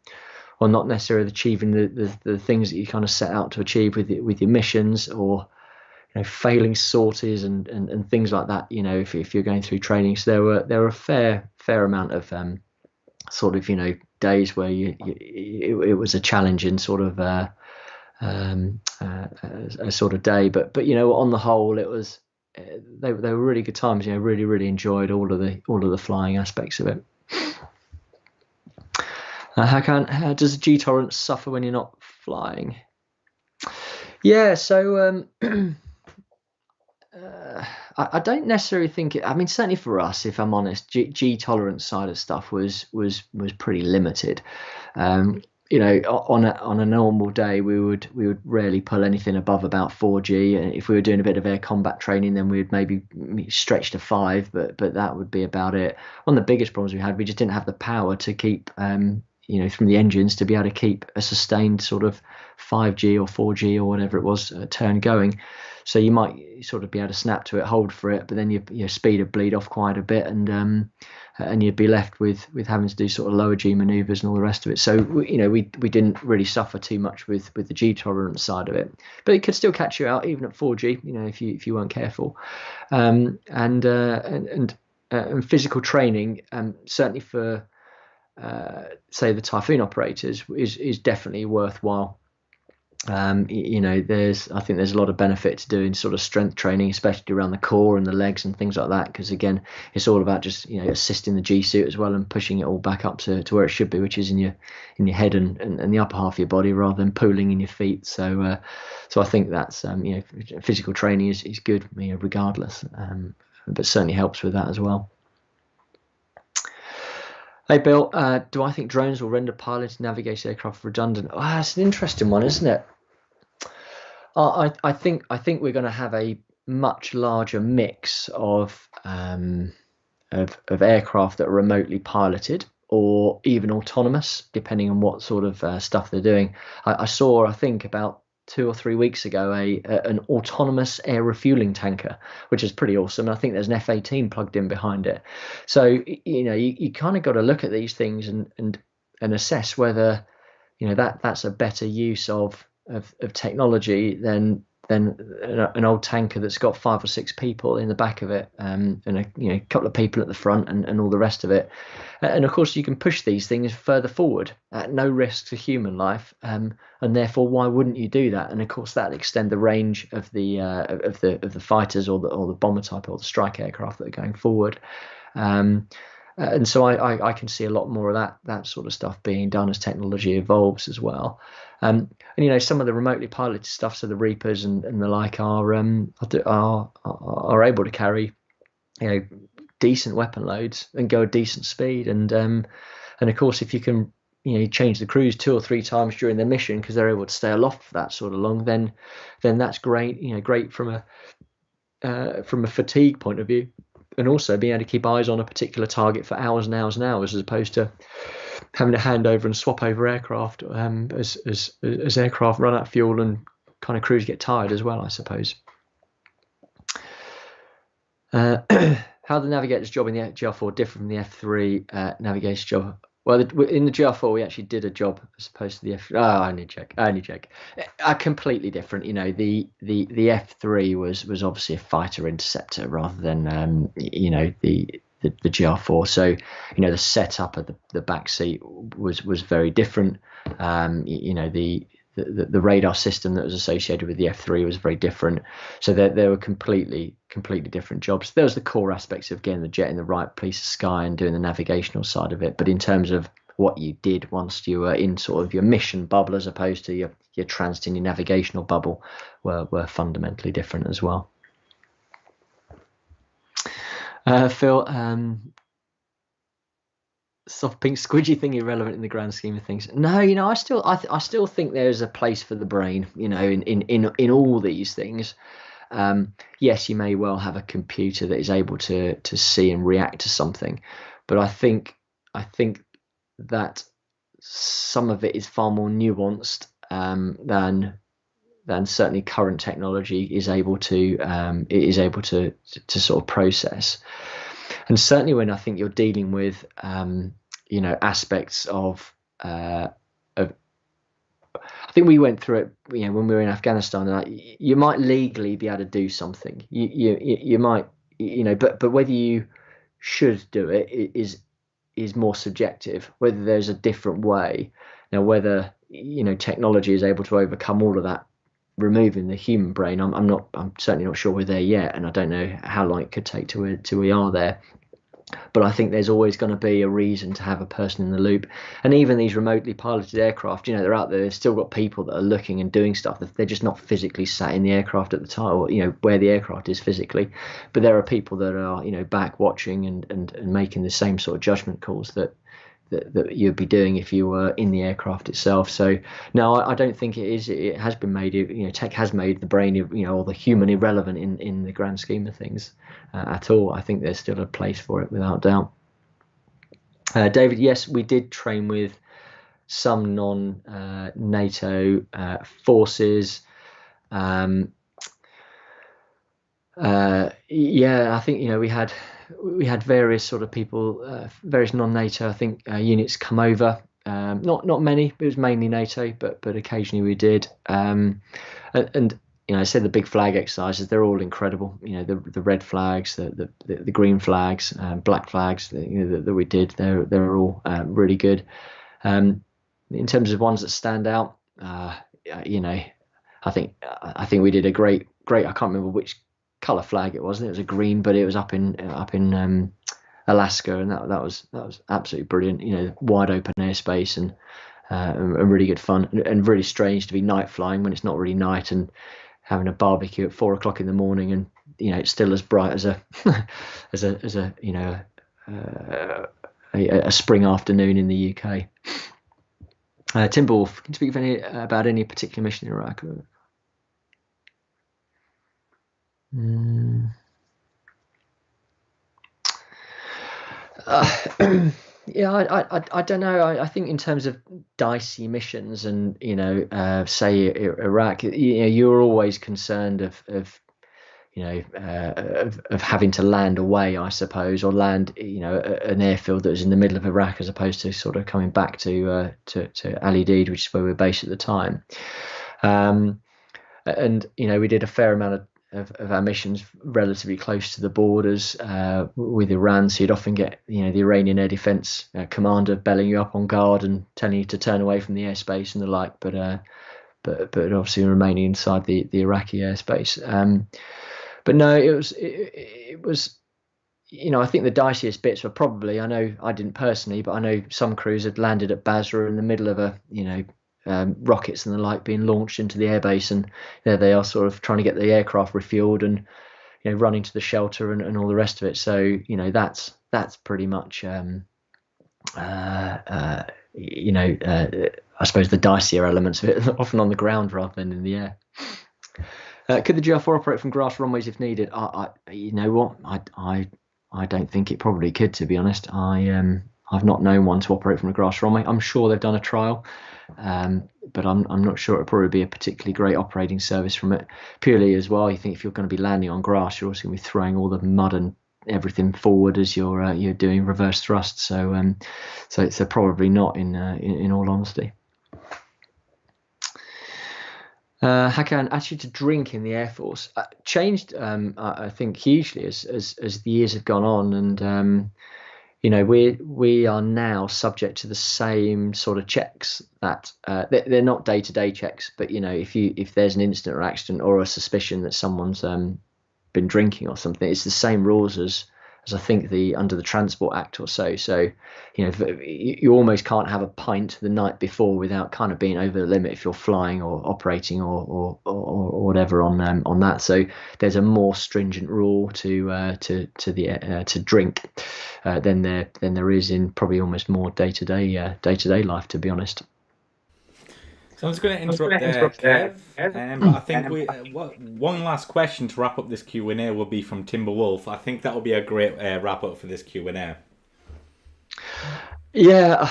or not necessarily achieving the things that you kind of set out to achieve with your missions, or failing sorties and things like that. If you're going through training, so there were a fair amount of sort of days where it was a challenging sort of a sort of day, but on the whole it was they were really good times. Really enjoyed all of the flying aspects of it. How does the G tolerance suffer when you're not flying? Yeah, so I don't necessarily think it. I mean, certainly for us, if I'm honest, G tolerance side of stuff was pretty limited. On a normal day, we would rarely pull anything above about 4G. And if we were doing a bit of air combat training, then we'd maybe stretch to 5, but that would be about it. One of the biggest problems we had, we just didn't have the power to keep from the engines to be able to keep a sustained sort of 5G or 4G or whatever it was turn going. So you might sort of be able to snap to it, hold for it, but then your speed would bleed off quite a bit, and you'd be left with having to do sort of lower G maneuvers and all the rest of it. So we didn't really suffer too much with the G tolerance side of it, but it could still catch you out even at 4G, if you weren't careful. And physical training, certainly for say the Typhoon operators, is definitely worthwhile. I think there's a lot of benefit to doing sort of strength training, especially around the core and the legs and things like that, because again, it's all about just assisting the G suit as well and pushing it all back up to where it should be, which is in your head and the upper half of your body, rather than pooling in your feet. So I think that's physical training is good, regardless, but certainly helps with that as well. Hey Bill, do I think drones will render piloted navigated aircraft redundant? Oh, that's an interesting one, isn't it? I think we're going to have a much larger mix of aircraft that are remotely piloted or even autonomous, depending on what sort of stuff they're doing. I saw, I think about 2 or 3 weeks ago, an autonomous air refueling tanker, which is pretty awesome. And I think there's an F-18 plugged in behind it. So you kind of got to look at these things and assess whether that's a better use of technology than an old tanker that's got 5 or 6 people in the back of it, and a couple of people at the front and all the rest of it. And of course, you can push these things further forward at no risk to human life, and therefore, why wouldn't you do that? And of course, that'll extend the range of the fighters or the bomber type or the strike aircraft that are going forward. And so I can see a lot more of that sort of stuff being done as technology evolves as well. And some of the remotely piloted stuff, so the Reapers and the like, are able to carry decent weapon loads and go a decent speed. And of course, if you can change the crews 2 or 3 times during their mission because they're able to stay aloft for that sort of long, then that's great. Great from a fatigue point of view. And also being able to keep eyes on a particular target for hours and hours and hours, as opposed to having to hand over and swap over aircraft as aircraft run out of fuel and kind of crews get tired as well, I suppose. How the navigator's job in the GR4 differ from the F3 navigator's job? Well, in the GR4, we actually did a job as opposed to the F. Oh, I only check. Completely different. You know, the F3 was obviously a fighter interceptor rather than the GR4. So, you know, the setup of the back seat was very different. You know, the radar system that was associated with the F3 was very different. So there were completely different jobs. There was the core aspects of getting the jet in the right piece of sky and doing the navigational side of it. But in terms of what you did once you were in sort of your mission bubble as opposed to your transiting your navigational bubble were fundamentally different as well. Phil, soft pink squidgy thing irrelevant in the grand scheme of things. No, you know, I still think there's a place for the brain, you know, in all these things. Yes, you may well have a computer that is able to see and react to something, but I think that some of it is far more nuanced than certainly current technology is able to sort of process. And certainly when I think you're dealing with you know, aspects of I think we went through it, you know, when we were in Afghanistan. Like, you might legally be able to do something. You might, you know, but whether you should do it is more subjective. Whether there's a different way. Now, whether, you know, technology is able to overcome all of that, removing the human brain, I'm certainly not sure we're there yet, and I don't know how long it could take till we are there. But I think there's always going to be a reason to have a person in the loop. And even these remotely piloted aircraft, you know, they're out there. They've still got people that are looking and doing stuff. They're just not physically sat in the aircraft at the time, or, you know, where the aircraft is physically. But there are people that are, you know, back watching and making the same sort of judgment calls that you'd be doing if you were in the aircraft itself. So no, I don't think it is. It has been made, you know, tech has made the brain, you know, or the human irrelevant in the grand scheme of things at all. I think there's still a place for it, without doubt. David, yes, we did train with some non-NATO forces. Yeah, I think, you know, we had various sort of people, various non-NATO, I think, units come over. Not many. It was mainly NATO, but occasionally we did. And you know, I said the big flag exercises, they're all incredible. You know, the red flags, the green flags, black flags, you know, that we did. They're all really good. In terms of ones that stand out, you know, I think we did a great. I can't remember which color flag it was. It was a green, but it was up in Alaska, and that was absolutely brilliant. You know, wide open airspace and really good fun, and really strange to be night flying when it's not really night, and having a barbecue at 4 o'clock in the morning, and, you know, it's still as bright as a you know, a spring afternoon in the UK. Timberwolf, can you speak about any particular mission in Iraq? Yeah, I don't know. I think in terms of dicey missions, and, you know, say Iraq, you know, you're always concerned of you know, of having to land away, I suppose, or land, you know, an airfield that was in the middle of Iraq, as opposed to sort of coming back to Ali Dede, which is where we were based at the time. And, you know, we did a fair amount of our missions relatively close to the borders with Iran, so you'd often get, you know, the Iranian air defense commander belling you up on guard and telling you to turn away from the airspace and the like, but obviously remaining inside the Iraqi airspace. But no, it was, you know, I think the diciest bits were probably, I know I didn't personally, but I know some crews had landed at Basra in the middle of a, you know, rockets and the like being launched into the airbase, and there they are sort of trying to get the aircraft refueled and, you know, running to the shelter and all the rest of it. So, you know, that's pretty much you know, I suppose the dicier elements of it, often on the ground rather than in the air. Could the GR4 operate from grass runways if needed? You know what, I don't think it probably could, to be honest. I've not known one to operate from a grass runway. I'm sure they've done a trial, but I'm not sure it'll probably be a particularly great operating service from it. Purely as well, you think if you're going to be landing on grass, you're also going to be throwing all the mud and everything forward as you're doing reverse thrust. So so probably not in all honesty. How can attitude to drink in the Air Force changed? I think hugely as the years have gone on, and we are now subject to the same sort of checks that they're not day-to-day checks, but if there's an incident or accident or a suspicion that someone's been drinking or something, it's the same rules as I think under the Transport Act or so. So, you almost can't have a pint the night before without kind of being over the limit if you're flying or operating or whatever on that. So there's a more stringent rule to drink than there is in probably almost more day-to-day life, to be honest. So I'm just going to interrupt there, Kev. But I think one last question to wrap up this Q&A will be from Timberwolf. I think that will be a great wrap up for this Q&A. Yeah,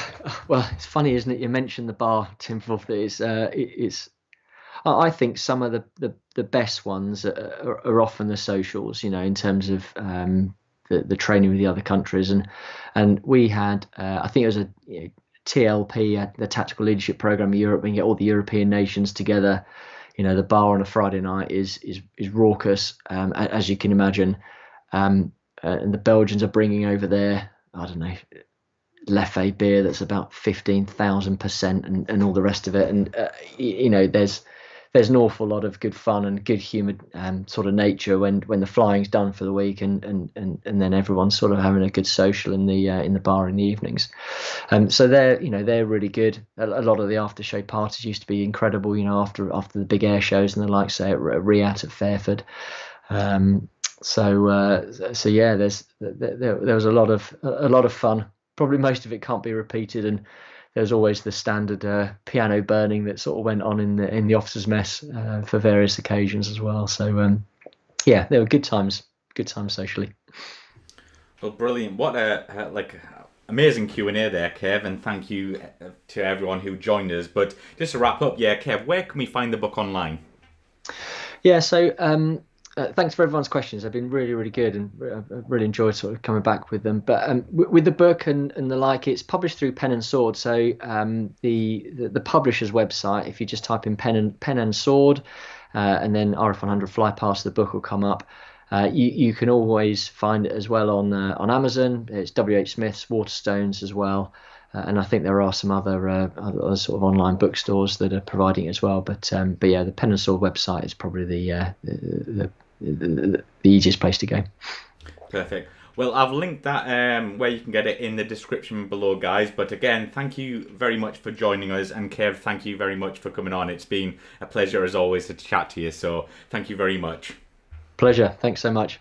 well, it's funny, isn't it? You mentioned the bar, Timberwolf. It's I think some of the best ones are often the socials, in terms of the training with the other countries, and we had I think it was a TLP, the Tactical Leadership Program of Europe. We can get all the European nations together. The bar on a Friday night is raucous, as you can imagine. And the Belgians are bringing over their, I don't know, Leffe beer that's about 15,000% and all the rest of it. And there's an awful lot of good fun and good humoured sort of nature when the flying's done for the week, and then everyone's sort of having a good social in the bar in the evenings. So they're really good. A lot of the after show parties used to be incredible. After the big air shows and the like, say at Riat at Fairford. So yeah, there was a lot of fun. Probably most of it can't be repeated, and there's always the standard piano burning that sort of went on in the officers' mess for various occasions as well. So yeah, they were good times socially. Well, brilliant! What a amazing Q&A there, Kev, and thank you to everyone who joined us. But just to wrap up, Kev, where can we find the book online? Yeah, so thanks for everyone's questions. They've been really, really good, and I've really enjoyed sort of coming back with them. But with the book and the like, it's published through Pen and Sword. So the publisher's website, if you just type in Pen and Sword, and then RF 100 Fly Past, the book will come up. You can always find it as well on Amazon. It's WH Smith's, Waterstones as well. And I think there are some other sort of online bookstores that are providing it as well. But yeah, the Pen and Sword website is probably the easiest place to go. Perfect. Well, I've linked that where you can get it in the description below, guys. But again, thank you very much for joining us. And Kev, thank you very much for coming on. It's been a pleasure as always to chat to you. So thank you very much. Pleasure. Thanks so much.